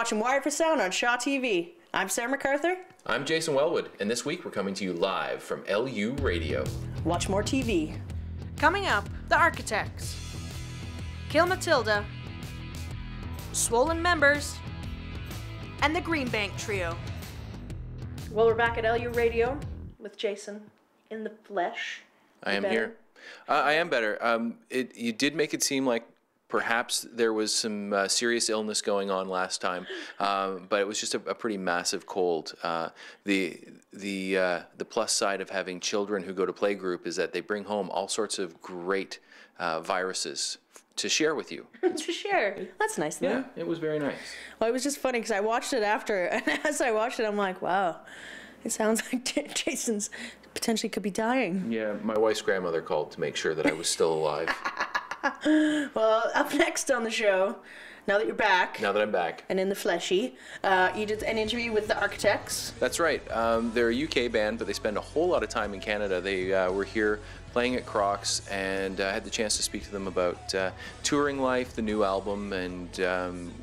watching Wired for Sound on Shaw TV. I'm Sarah MacArthur. I'm Jason Wellwood, and this week we're coming to you live from LU Radio. Watch more TV. Coming up, The Architects, Kill Matilda, Swollen Members, and the Greenbank Trio. Well, we're back at LU Radio with Jason in the flesh. I am here. I am better. You did make it seem like perhaps there was some serious illness going on last time, but it was just a pretty massive cold. The plus side of having children who go to playgroup is that they bring home all sorts of great viruses to share with you. To share. That's nice. Yeah, it was very nice. Well, it was just funny because I watched it after, and as I watched it, I'm like, wow, it sounds like Jason's potentially could be dying. Yeah, my wife's grandmother called to make sure that I was still alive. Well, up next on the show, now that you're back. Now that I'm back. And in the fleshy, you did an interview with the Architects. That's right. They're a UK band, but they spend a whole lot of time in Canada. They were here playing at Crocs, and I had the chance to speak to them about touring life, the new album, and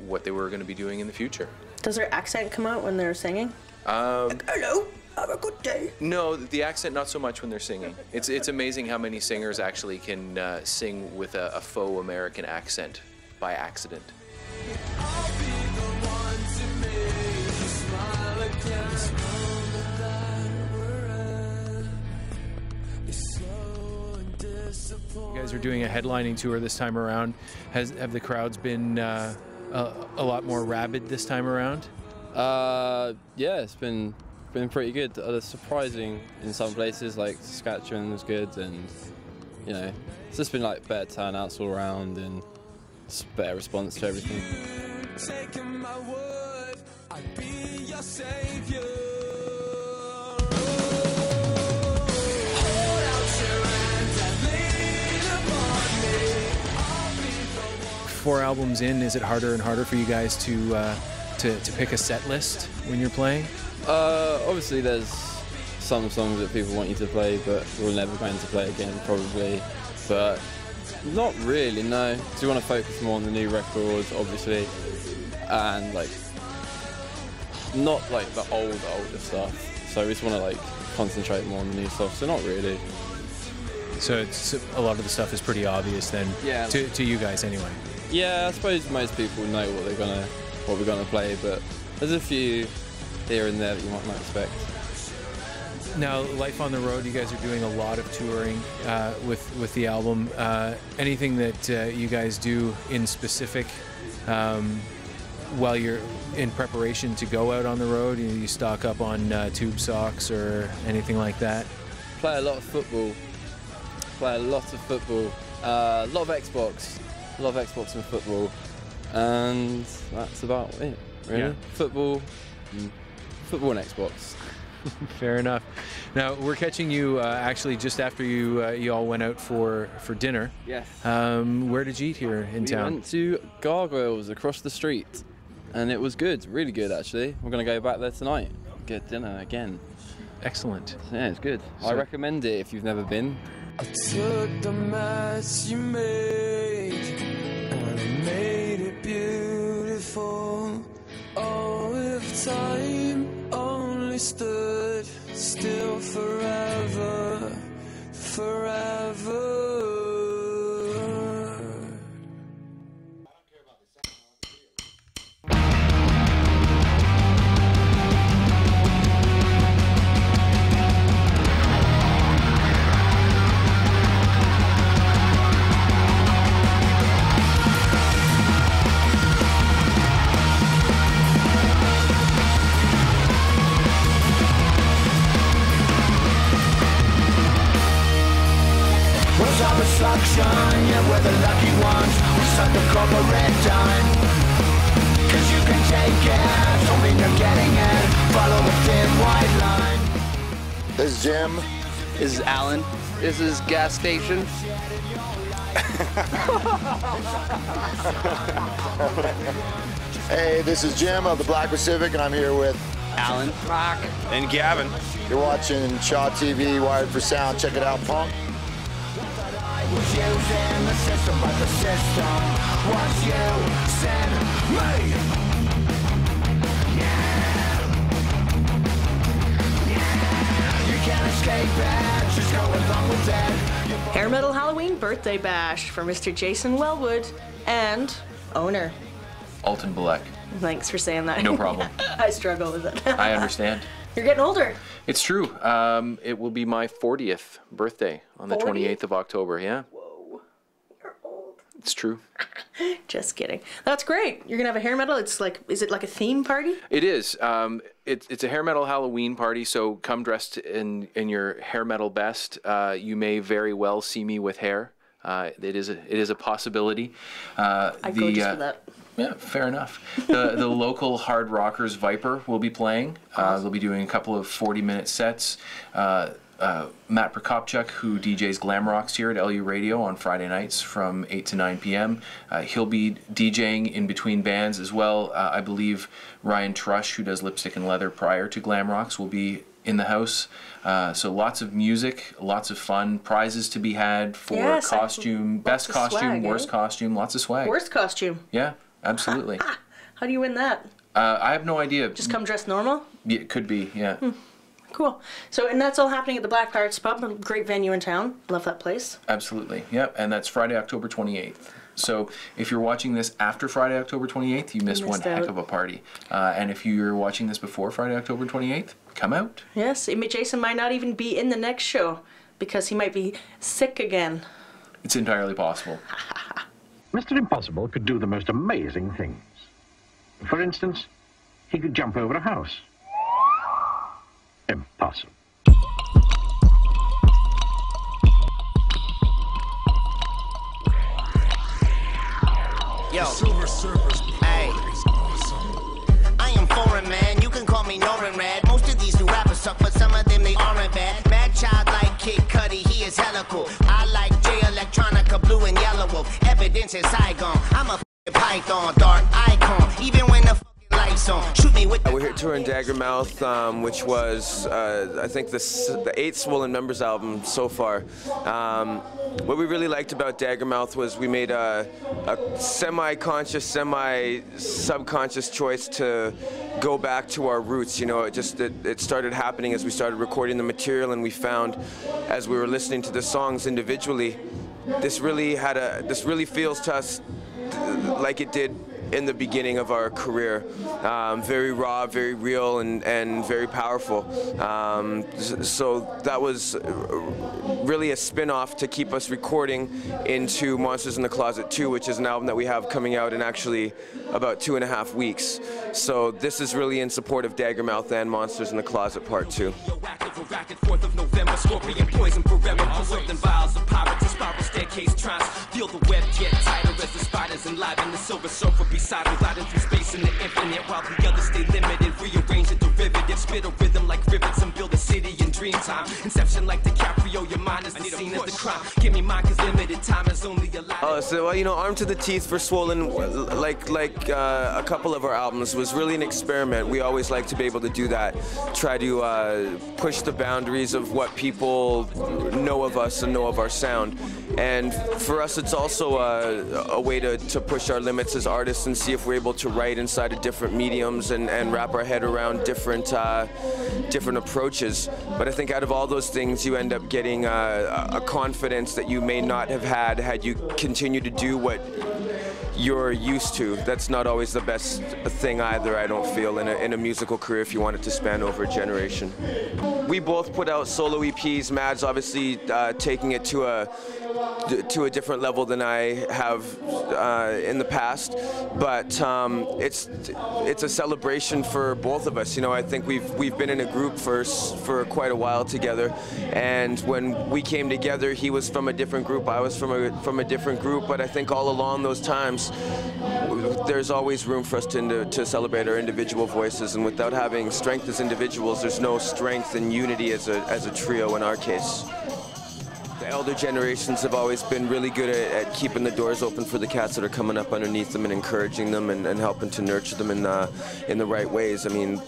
what they were going to be doing in the future. Does their accent come out when they're singing? Hello, have a good day. No, the accent not so much when they're singing. It's amazing how many singers actually can sing with a faux American accent by accident. You guys are doing a headlining tour this time around. Have the crowds been a lot more rabid this time around? Yeah, it's been pretty good. Surprising in some places, like Saskatchewan was good, and you know, it's just been like better turnouts all around and better response to everything. Taking my word, I'd be your savior. Hold out your hand and lean upon me. 4 albums in, is it harder and harder for you guys to pick a set list when you're playing? Obviously there's some songs that people want you to play, but we're never going to play again probably. But not really, no. Because we want to focus more on the new records, obviously, and like not like the older stuff. So we just want to like concentrate more on the new stuff. So not really. So it's, a lot of the stuff is pretty obvious then, yeah, to you guys anyway. Yeah, I suppose most people know what we're gonna play, but there's a few here and there that you might not expect. Now, life on the road, you guys are doing a lot of touring with the album. Anything that you guys do in specific while you're in preparation to go out on the road? You stock up on tube socks or anything like that? Play a lot of football. A lot of Xbox. A lot of Xbox and football. And that's about it, really. Yeah. Football and Xbox. Fair enough. Now, we're catching you actually just after you all went out for dinner. Yes. Where did you eat here in town? We went to Gargoyles across the street, and it was good, really good actually. We're going to go back there tonight, get dinner again. Excellent. Yeah, it's good. So, I recommend it if you've never been. I took the mess you made and I made it beautiful. Oh, if time only stood still forever, forever. Destruction, yeah, we're the lucky ones. We suck the corporate dime. Cause you can take it, don't mean you're getting it. Follow the thin white line. This is Jim. This is Alan. This is Gas Station. Hey, this is Jim of the Black Pacific, and I'm here with Alan, Mark, and Gavin. You're watching Shaw TV, Wired for Sound. Check it out, punk. Was using the system, but the system was using me. escape it, just go along with it. Hair Metal Halloween Birthday Bash for Mr. Jason Wellwood and owner. Alton Balek. Thanks for saying that. No problem. I struggle with it. I understand. You're getting older. It's true. It will be my 40th birthday on the 28th of October, yeah. Whoa, you're old. It's true. Just kidding. That's great. You're gonna have a hair metal. It's like, is it like a theme party? It is. It's a hair metal Halloween party, so come dressed in your hair metal best. You may very well see me with hair. It is a possibility. I'd go just for that. Yeah, fair enough. The local hard rockers Viper will be playing. They'll be doing a couple of 40-minute sets. Matt Prokopchuk, who DJs Glam Rocks here at LU Radio on Friday nights from 8 to 9 p.m. He'll be DJing in between bands as well. I believe Ryan Trush, who does Lipstick and Leather prior to Glam Rocks, will be in the house. So lots of music, lots of fun, prizes to be had for costume, best costume, swag, worst costume, lots of swag. Worst costume. Yeah, absolutely. How do you win that? I have no idea. Just come dressed normal? Yeah, it could be, yeah. Cool. So, and that's all happening at the Black Pirates Pub, a great venue in town. Love that place. Absolutely, yep. And that's Friday, October 28th. So if you're watching this after Friday, October 28th, you missed one heck of a party. And if you're watching this before Friday, October 28th, come out. Yes, Jason might not even be in the next show because he might be sick again. It's entirely possible. Mr. Impossible could do the most amazing things. For instance, he could jump over a house. Impossible. Yo, hey, I am foreign, man. You can call me Northern Red. Most of these new rappers suck, but some of them they aren't bad. Mad Child like Kid Cudi, he is hella cool. I like J Electronica, Blue and Yellow Wolf. Evidence is Saigon. I'm a python, dark icon. Even when the lights on, shoot me with. We're here touring Daggermouth, which was I think the 8th Swollen Members album so far. What we really liked about Daggermouth was we made a semi-conscious, semi-subconscious choice to go back to our roots. You know, it started happening as we started recording the material, and we found as we were listening to the songs individually, this really feels to us like it did in the beginning of our career. Very raw, very real, and very powerful. So that was really a spin-off to keep us recording into Monsters in the Closet 2, which is an album that we have coming out in actually about 2.5 weeks. So this is really in support of Daggermouth and Monsters in the Closet Part 2. Feel the web get tighter as the spiders enliven the silver surfer beside him, gliding through space in the infinite while the others stay limited. Rearrange a derivative, spit a rhythm like rivets and build a city in dream time. Inception like DiCaprio, your mind is the scene of the crime. Give me mine cause limited time is only allowed. So you know, Armed to the Teeth for Swollen, like a couple of our albums, was really an experiment. We always like to be able to do that, try to push the boundaries of what people know of us and know of our sound. And for us, it's also a way to push our limits as artists and see if we're able to write inside of different mediums and wrap our head around different approaches. But I think out of all those things, you end up getting a confidence that you may not have had you continue to do what you're used to. That's not always the best thing either, I don't feel, in a musical career if you want it to span over a generation. We both put out solo EPs. Mad's obviously taking it to a different level than I have in the past, but it's a celebration for both of us. You know, I think we've been in a group for quite a while together, and when we came together, he was from a different group, I was from a different group, but I think all along those times, there's always room for us to celebrate our individual voices, and without having strength as individuals, there's no strength and unity as a trio in our case. The elder generations have always been really good at keeping the doors open for the cats that are coming up underneath them and encouraging them and helping to nurture them in the right ways. I mean,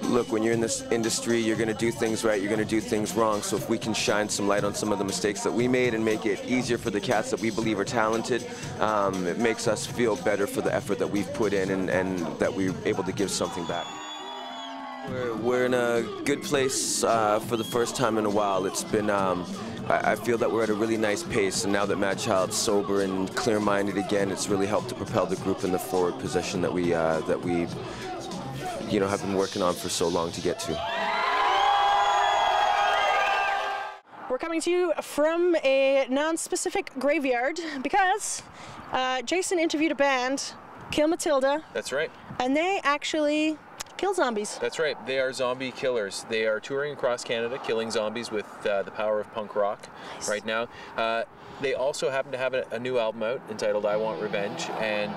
look, when you're in this industry, you're going to do things right, you're going to do things wrong. So if we can shine some light on some of the mistakes that we made and make it easier for the cats that we believe are talented, it makes us feel better for the effort that we've put in and that we're able to give something back. We're in a good place for the first time in a while. It's been, I feel that we're at a really nice pace, and now that Mad Child's sober and clear-minded again, it's really helped to propel the group in the forward position that we have been working on for so long to get to. We're coming to you from a non-specific graveyard because Jason interviewed a band, Kill Matilda. That's right. And they actually kill zombies. That's right. They are zombie killers. They are touring across Canada, killing zombies with the power of punk rock right now. They also happen to have a new album out entitled I Want Revenge, and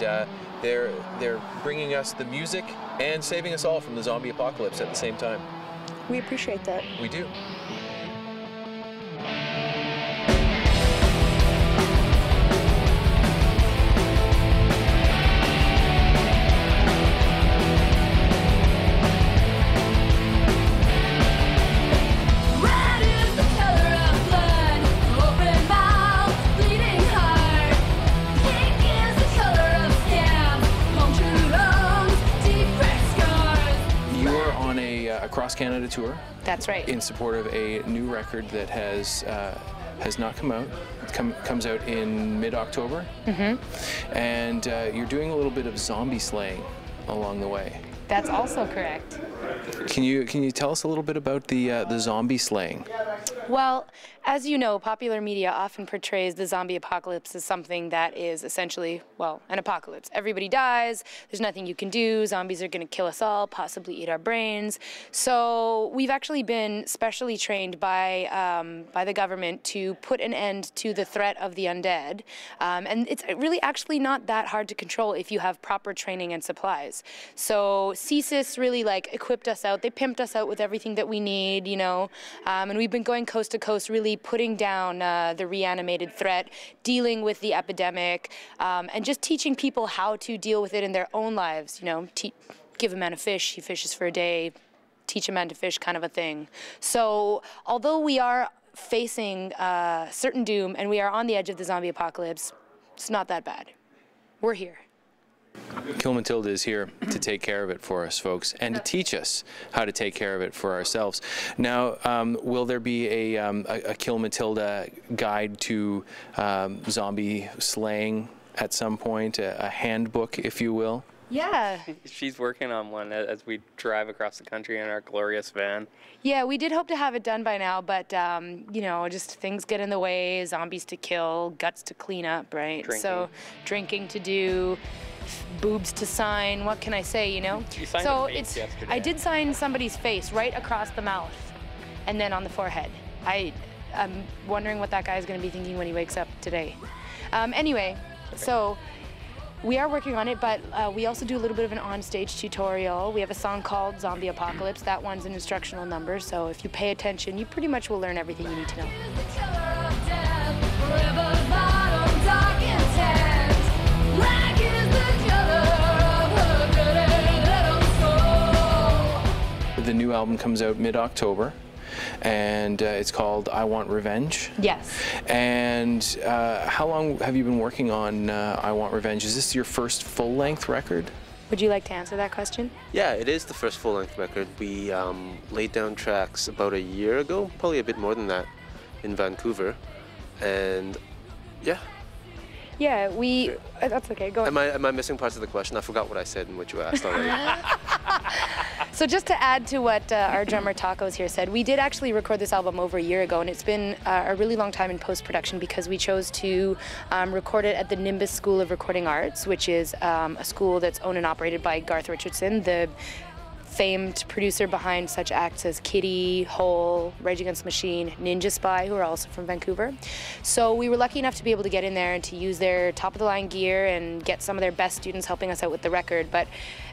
they're bringing us the music and saving us all from the zombie apocalypse at the same time. We appreciate that. We do. Across Canada tour. That's right. In support of a new record that has not come out. It comes out in mid-October. Mm-hmm. And you're doing a little bit of zombie slaying along the way. That's also correct. Can you tell us a little bit about the zombie slaying? Well, as you know, popular media often portrays the zombie apocalypse as something that is essentially, well, an apocalypse. Everybody dies, there's nothing you can do, zombies are going to kill us all, possibly eat our brains. So we've actually been specially trained by the government to put an end to the threat of the undead. And it's really actually not that hard to control if you have proper training and supplies. So CSIS really equipped us out. They pimped us out with everything that we need, you know, and we've been going coast to coast, really putting down the reanimated threat, dealing with the epidemic, and just teaching people how to deal with it in their own lives. You know, give a man a fish, he fishes for a day, teach a man to fish, kind of a thing. So although we are facing certain doom and we are on the edge of the zombie apocalypse, it's not that bad. We're here. Kill Matilda is here to take care of it for us, folks, and to teach us how to take care of it for ourselves. Now, will there be a Kill Matilda guide to zombie slaying at some point, a handbook, if you will? Yeah. She's working on one as we drive across the country in our glorious van. Yeah, we did hope to have it done by now, but, you know, just things get in the way, zombies to kill, guts to clean up, right? Drinking. So drinking to do, boobs to sign, what can I say, you know? You signed so a face yesterday. I did sign somebody's face right across the mouth and then on the forehead. I'm wondering what that guy's going to be thinking when he wakes up today. Anyway, so we are working on it, but we also do a little bit of an on-stage tutorial. We have a song called Zombie Apocalypse. That one's an instructional number, so if you pay attention, you pretty much will learn everything you need to know. The new album comes out mid-October, and it's called I Want Revenge. Yes. And how long have you been working on I Want Revenge? Is this your first full-length record? Would you like to answer that question? Yeah, it is the first full-length record. We laid down tracks about a year ago, probably a bit more than that, in Vancouver, and yeah. Yeah, that's okay, go on. Am I missing parts of the question? I forgot what I said and what you asked already. So just to add to what our drummer Tacos here said, we did actually record this album over a year ago, and it's been a really long time in post-production because we chose to record it at the Nimbus School of Recording Arts, which is a school that's owned and operated by Garth Richardson, the famed producer behind such acts as Kitty, Hole, Rage Against the Machine, Ninja Spy, who are also from Vancouver. So we were lucky enough to be able to get in there and to use their top-of-the-line gear and get some of their best students helping us out with the record. But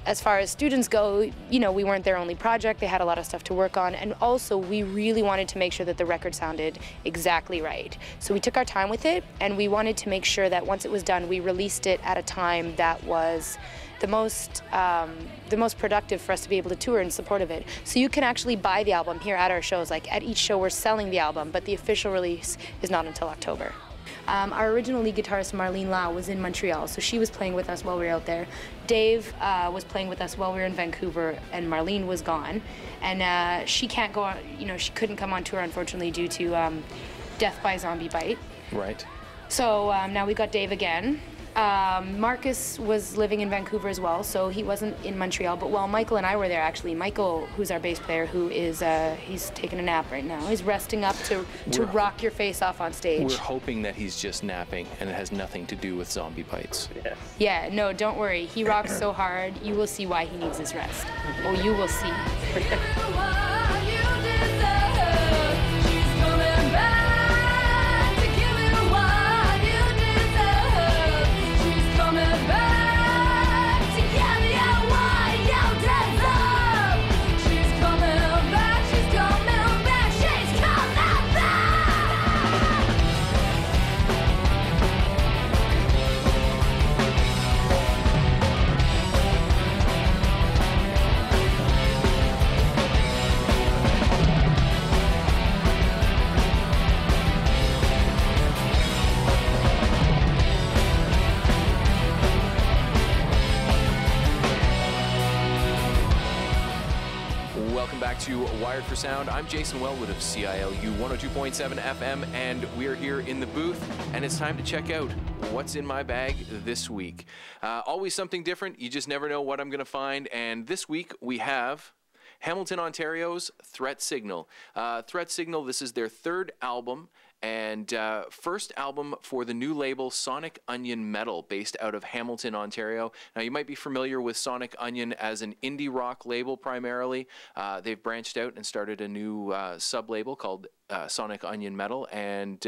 as far as students go, you know, we weren't their only project. They had a lot of stuff to work on, and also we really wanted to make sure that the record sounded exactly right. So we took our time with it, and we wanted to make sure that once it was done, we released it at a time that was the most productive for us to be able to tour in support of it. So you can actually buy the album here at our shows. Like at each show we're selling the album, but the official release is not until October. Our original lead guitarist, Marlene Lau, was in Montreal, so she was playing with us while we were out there. Dave was playing with us while we were in Vancouver, and Marlene was gone. And she can't go on, you know, she couldn't come on tour, unfortunately, due to death by zombie bite. Right. So now we got Dave again. Marcus was living in Vancouver as well, so he wasn't in Montreal. But while Michael and I were there, actually, Michael, who's our bass player, who is, he's taking a nap right now. He's resting up to rock your face off on stage. We're hoping that he's just napping and it has nothing to do with zombie bites. Yes. Yeah, no, don't worry. He rocks so hard, you will see why he needs his rest. Oh, you will see. Welcome back to Wired for Sound. I'm Jason Wellwood of CILU 102.7 FM, and we are here in the booth, and it's time to check out what's in my bag this week. Always something different. You just never know what I'm going to find, and this week we have Hamilton, Ontario's Threat Signal. Threat Signal, this is their third album, and first album for the new label Sonic Onion Metal, based out of Hamilton, Ontario. Now, you might be familiar with Sonic Onion as an indie rock label primarily. They've branched out and started a new sub-label called Sonic Onion Metal, and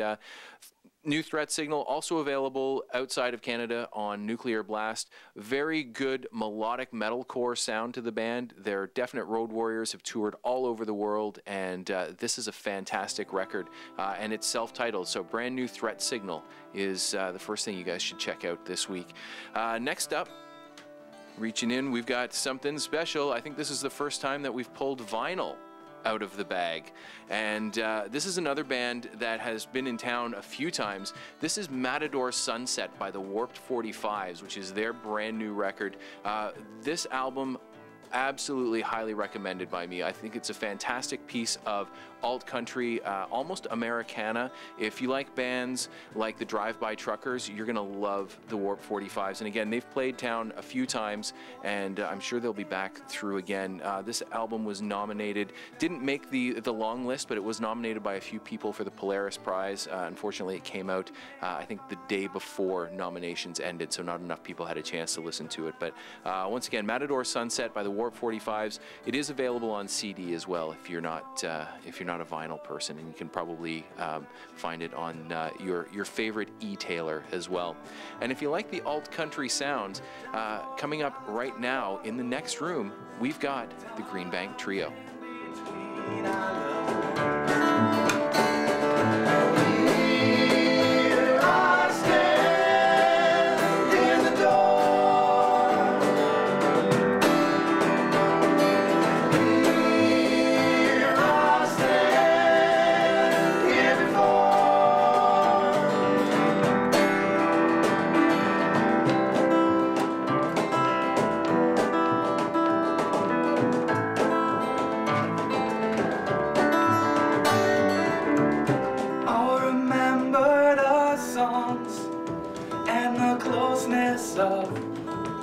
new Threat Signal, also available outside of Canada on Nuclear Blast. Very good melodic metalcore sound to the band. Their Definite Road Warriors have toured all over the world, and this is a fantastic record, and it's self-titled, so brand new Threat Signal is the first thing you guys should check out this week. Next up, reaching in, we've got something special. I think this is the first time that we've pulled vinyl out of the bag, and this is another band that has been in town a few times. This is Matador Sunset by the Warped 45s, which is their brand new record. This album, absolutely highly recommended by me. I think it's a fantastic piece of alt country, almost Americana. If you like bands like the Drive-By Truckers, you're gonna love the Warped 45s. And again, they've played town a few times, and I'm sure they'll be back through again. This album was nominated, didn't make the long list, but it was nominated by a few people for the Polaris Prize. Unfortunately, it came out, I think, the day before nominations ended, so not enough people had a chance to listen to it. But once again, Matador Sunset by the Warped 45s. It is available on CD as well if you're not a vinyl person, and you can probably find it on your favorite e-tailer as well. And if you like the alt country sounds, coming up right now in the next room, we've got the Green Bank Trio.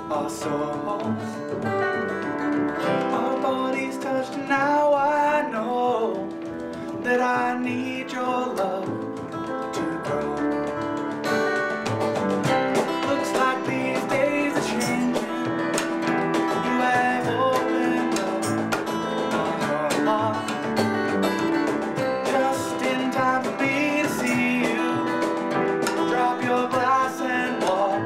Our souls, our bodies touched, and now I know that I need your love to grow. Looks like these days are changing. You have opened up your heart just in time for me to see you drop your glass and walk.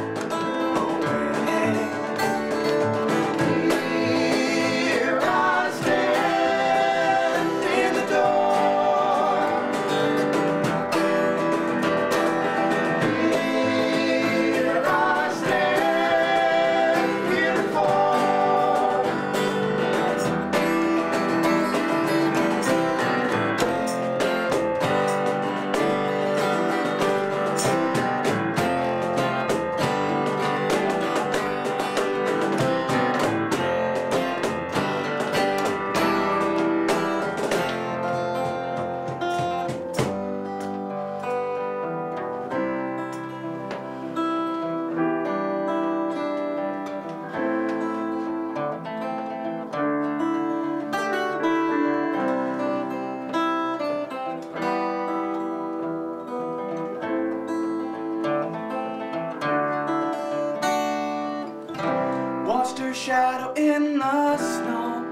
lost her shadow in the snow,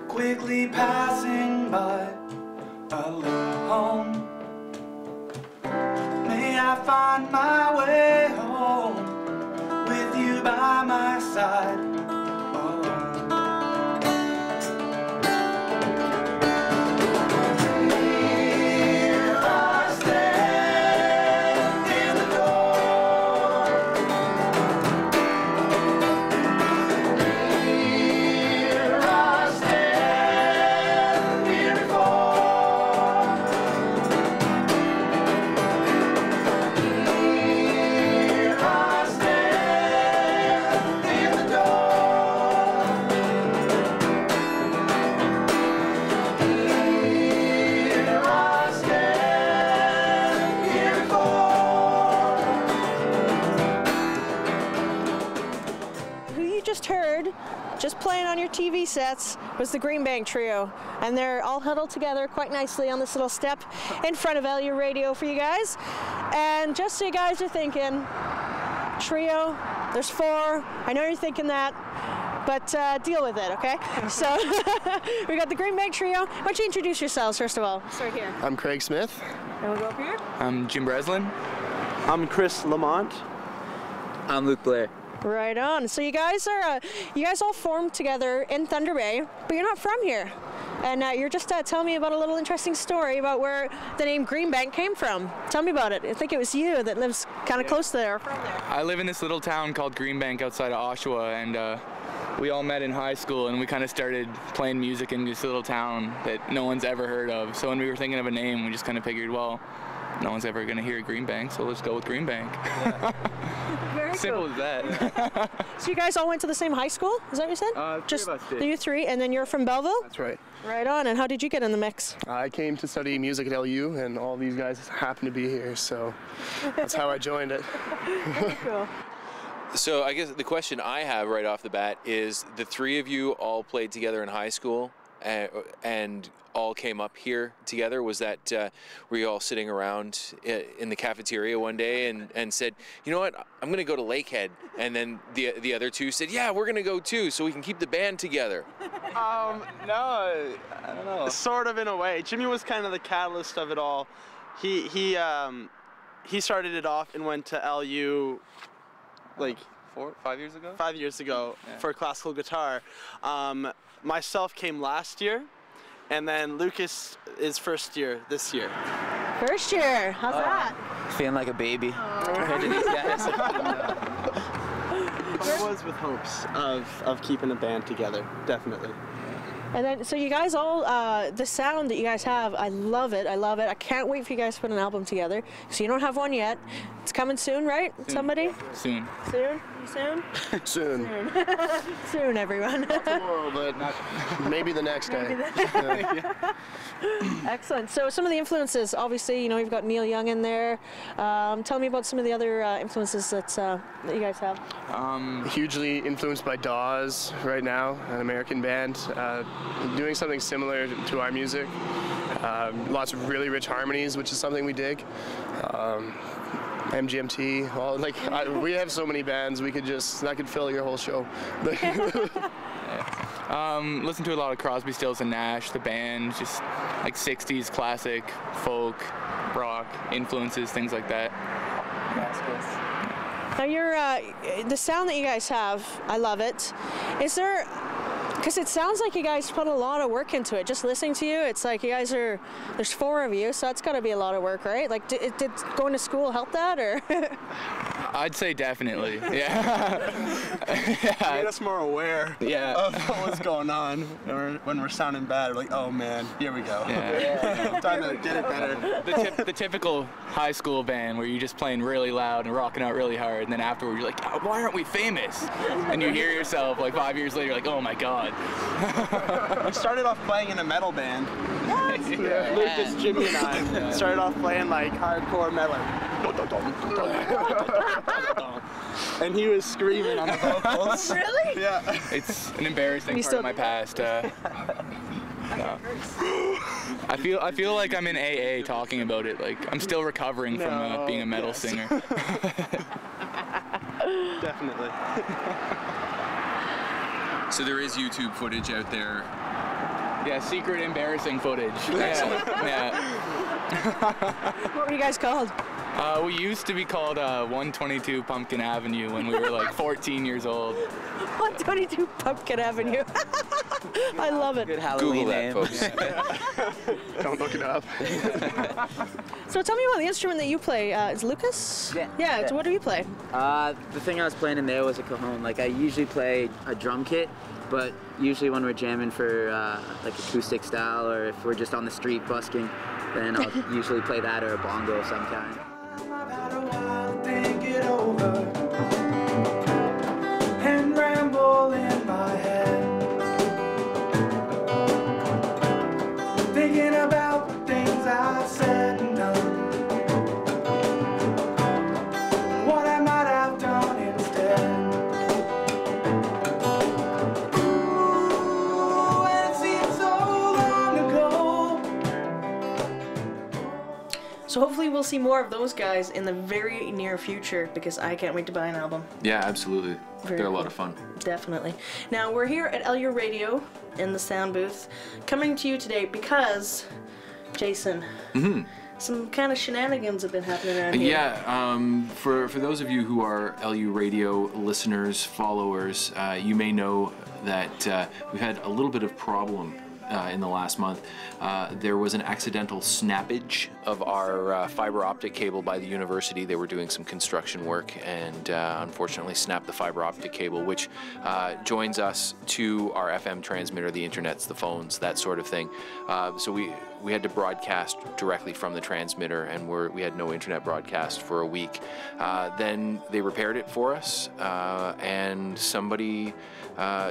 quickly passing by alone. May I find my way home with you by my side alone. Here I stand in the door. Here I stand here before. Here I stand in the door. Here I stand here before. Who you just heard, just playing on your TV sets, was the Green Bank Trio. And they're all huddled together quite nicely on this little step in front of LU Radio for you guys. And just so you guys are thinking, trio, there's 4. I know you're thinking that, but deal with it, okay? So we got the Green Bank Trio. Why don't you introduce yourselves, first of all? Start here. I'm Craig Smith. And we'll go up here. I'm Jim Breslin. I'm Chris Lamont. I'm Luke Blair. Right on. So you guys are, you guys all formed together in Thunder Bay, but you're not from here. And you're just telling me about a little interesting story about where the name Green Bank came from. Tell me about it. I think it was you that lives kind of close there, from there. I live in this little town called Green Bank outside of Oshawa, and we all met in high school, and we kind of started playing music in this little town that no one's ever heard of. So when we were thinking of a name, we just kind of figured, well, no one's ever going to hear Green Bank, so let's go with Green Bank. Very Simple cool. as that. So you guys all went to the same high school? Is that what you said? Just of us did. You 3, and then you're from Belleville? That's right. Right on. And how did you get in the mix? I came to study music at LU, and all these guys happen to be here, so that's how I joined it. Very cool. So I guess the question I have right off the bat is, the 3 of you all played together in high school and all came up here together. Was that, were you all sitting around in the cafeteria one day and said, you know what, I'm going to go to Lakehead? And then the other 2 said, yeah, we're going to go too, so we can keep the band together. No, I don't know. Sort of, in a way. Jimmy was kind of the catalyst of it all. He started it off and went to LU like 5 years ago? 5 years ago, yeah, for classical guitar. Myself came last year, and then Lucas is first year this year. First year, how's that? Feeling like a baby compared to these guys. I was with hopes of keeping a band together, definitely. And then, so you guys all, the sound that you guys have, I love it, I love it. I can't wait for you guys to put an album together. So you don't have one yet. It's coming soon, right? Soon. Somebody? Soon. Soon? You soon? Soon. Soon, everyone. Not tomorrow, but maybe the next day. Excellent. So some of the influences, obviously, you know, you've got Neil Young in there. Tell me about some of the other influences that you guys have. Hugely influenced by Dawes right now, an American band, doing something similar to our music. Lots of really rich harmonies, which is something we dig. MGMT, well, like we have so many bands, that could fill your whole show. Listen to a lot of Crosby, Stills and Nash, the band, just like 60s classic folk, rock influences, things like that. Now you're, the sound that you guys have, I love it. Is there, because it sounds like you guys put a lot of work into it. Just listening to you, it's like you guys are, there's 4 of you, so that's got to be a lot of work, right? Like, did going to school help that, or? I'd say definitely, yeah. It made us more aware, yeah, of what's going on when we're sounding bad. We're like, oh man, here we go. Yeah. Time to get it better. The typical high school band where you're just playing really loud and rocking out really hard, and then afterwards you're like, oh, why aren't we famous? And you hear yourself like 5 years later, like, oh my god. We started off playing in a metal band. Yeah. Lucas, Jimmy, and I started off playing like hardcore metal. And he was screaming on the vocals. Really? Yeah. It's an embarrassing part of my past. No. I feel like I'm in AA talking about it. Like I'm still recovering from being a metal singer. Definitely. So there is YouTube footage out there. Yeah, secret embarrassing footage. Excellent. Yeah. What were you guys called? We used to be called 122 Pumpkin Avenue when we were like 14 years old. 122 Pumpkin Avenue. I love it. Good Halloween Google that, name. folks. Don't look it up. So tell me about the instrument that you play. Is Lucas? Yeah. Yeah. So what do you play? The thing I was playing in there was a cajon. Like I usually play a drum kit, but usually when we're jamming for like acoustic style, or if we're just on the street busking, then I'll usually play that or a bongo of some kind. I've had a while to think it over and ramble in my head, thinking about the things I've said and done, what I might have done instead. Ooh, and it seems so long ago. So hopefully we'll see more of those guys in the very near future, because I can't wait to buy an album. Yeah, absolutely. Very They're a cool. lot of fun. Definitely. Now we're here at LU Radio in the sound booth, coming to you today because, Jason, some kind of shenanigans have been happening around here. Yeah, for those of you who are LU Radio listeners, followers, you may know that we've had a little bit of problem in the last month. There was an accidental snappage of our fiber optic cable by the university. They were doing some construction work and unfortunately snapped the fiber optic cable, which joins us to our FM transmitter, the internets, the phones, that sort of thing. So we had to broadcast directly from the transmitter, and we had no internet broadcast for a week. Then they repaired it for us, and somebody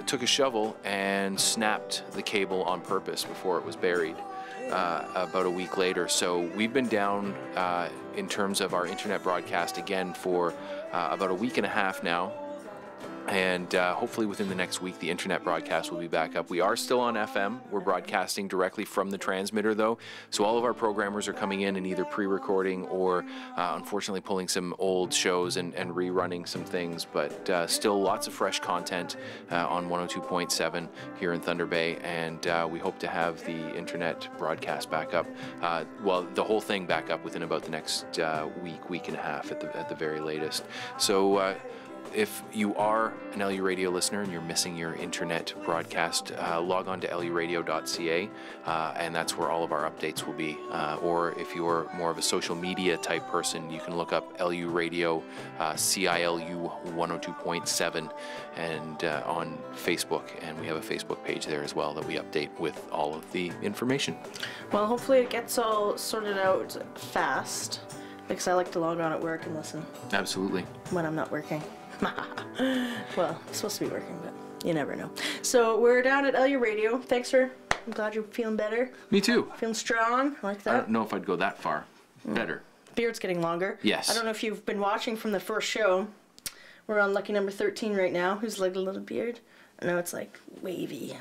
took a shovel and snapped the cable on purpose before it was buried about a week later. So we've been down in terms of our internet broadcast again for about a week and a half now. And hopefully within the next week, the internet broadcast will be back up. We are still on FM. We're broadcasting directly from the transmitter, though. So all of our programmers are coming in and either pre-recording or, unfortunately, pulling some old shows and rerunning some things. But still lots of fresh content on 102.7 here in Thunder Bay. And we hope to have the internet broadcast back up. Well, the whole thing back up within about the next week and a half at the very latest. So if you are an LU Radio listener and you're missing your internet broadcast, log on to luradio.ca, and that's where all of our updates will be. Or if you're more of a social media type person, you can look up LU Radio, CILU 102.7, and on Facebook. And we have a Facebook page there as well that we update with all of the information. Well, hopefully it gets all sorted out fast, because I like to log on at work and listen. Absolutely. When I'm not working. Well, it's supposed to be working, but you never know. So we're down at LU Radio. Thanks for. I'm glad you're feeling better. Me too. Feeling strong. I like that. I don't know if I'd go that far. Better. Beard's getting longer. Yes. I don't know if you've been watching from the first show. We're on lucky number 13 right now, who's like a little beard. I know it's like wavy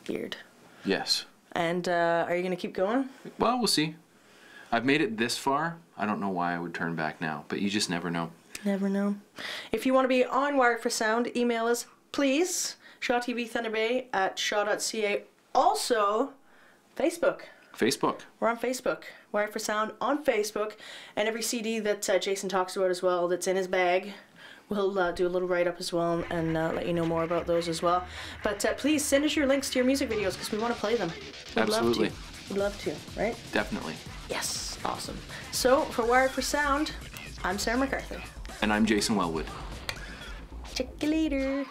beard. Yes. And are you going to keep going? Well, we'll see. I've made it this far. I don't know why I would turn back now, but you just never know. Never know. If you want to be on Wired for Sound, email us, please. Shaw TV Thunder Bay at shaw.ca. Also, Facebook. Facebook. We're on Facebook. Wired for Sound on Facebook. And every CD that Jason talks about as well that's in his bag, we'll do a little write-up as well and let you know more about those as well. But please send us your links to your music videos because we want to play them. We'd Absolutely. love to. We'd love to, right? Definitely. Yes. Awesome. So, for Wired for Sound, I'm Sarah MacArthur. And I'm Jason Wellwood. Check you later.